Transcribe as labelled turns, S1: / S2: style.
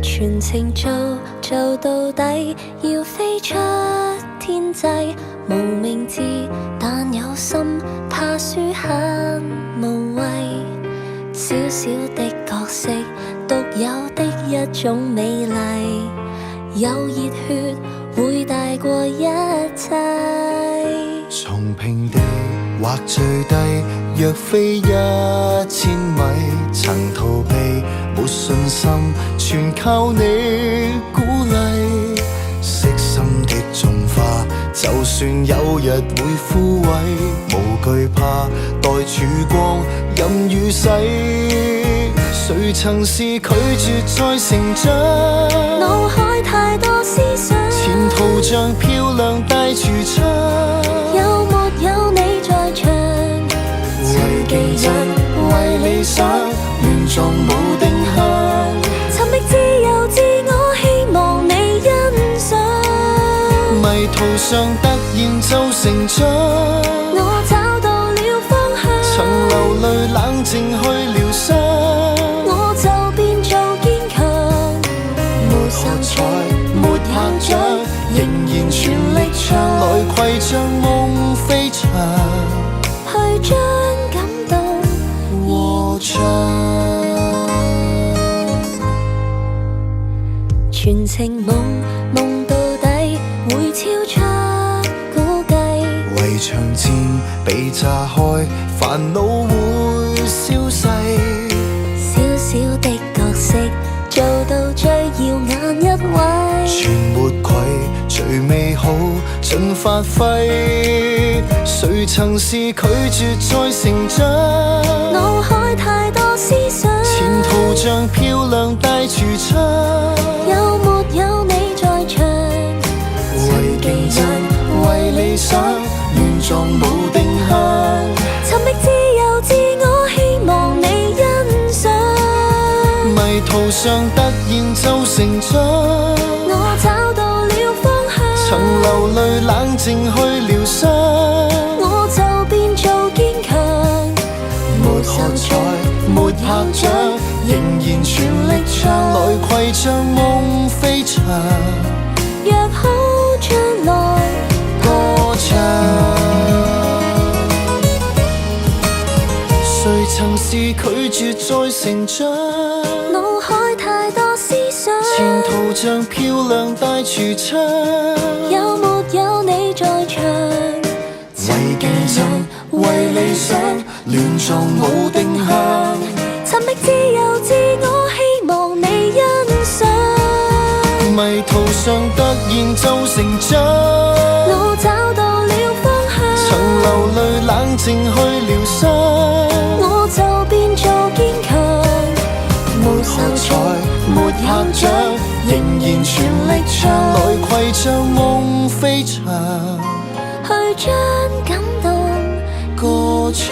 S1: 全程做到底，要飛出天際。無名字但有心，怕輸很無謂。小小的角色，獨有的一種美麗。有熱血會大過一切。
S2: 從平地或最低，若非1000米，曾逃避，沒信心，全靠你鼓勵。悉心的種花，就算有日會枯萎，無懼怕，待曙光任雨洗。誰曾是拒絕再成長？
S1: 腦海太多思想，
S2: 前途像漂亮大櫥窗。
S1: 有沒有你在場？
S2: 為技術，為理想，亂撞無定向。
S1: 尋覓自由自我，希望你欣賞。
S2: 迷途上突然就成長，
S1: 我找到了方向。
S2: 曾流淚冷靜去療傷，
S1: 我就變做堅強。沒受挫，
S2: 沒拍掌，仍然全力唱，來攜着夢飛翔，
S1: 去將感動
S2: 和唱。
S1: 全程夢到底，會超出估計。
S2: 圍牆漸被炸開，煩惱會消逝。
S1: 小小的角色，做到最耀眼一位。
S2: 全沒愧，最美好盡發揮。誰曾是拒絕再成長？
S1: 腦海太多思想，
S2: 前途像漂亮大櫥窗。
S1: 有沒有你在場？
S2: 為技術，為理想，亂撞無定向。
S1: 尋覓自由自我，希望你欣賞。
S2: 迷途上突然就成長，
S1: 我找到了方向。
S2: 曾流淚冷靜去療傷，
S1: 我就變做堅強。
S2: 沒學才，沒拍掌，仍然全力唱，來攜着夢飛翔，
S1: 約好將來
S2: 歌唱。誰曾是拒絕再成長？
S1: 腦海太多思想，
S2: 前途像漂亮大櫥窗。
S1: 有沒有你在場？
S2: 為競爭，為理想，亂撞無定向。
S1: 尋覓自由自我，希望你欣賞。
S2: 迷途上突然就成長，
S1: 我找到了方向。
S2: 曾流淚冷靜去療傷，
S1: 我就變做堅強。沒受
S2: 才
S1: 挫，
S2: 沒拍掌，仍然全力唱，來攜着夢飛翔，
S1: 去將感動
S2: 歌唱。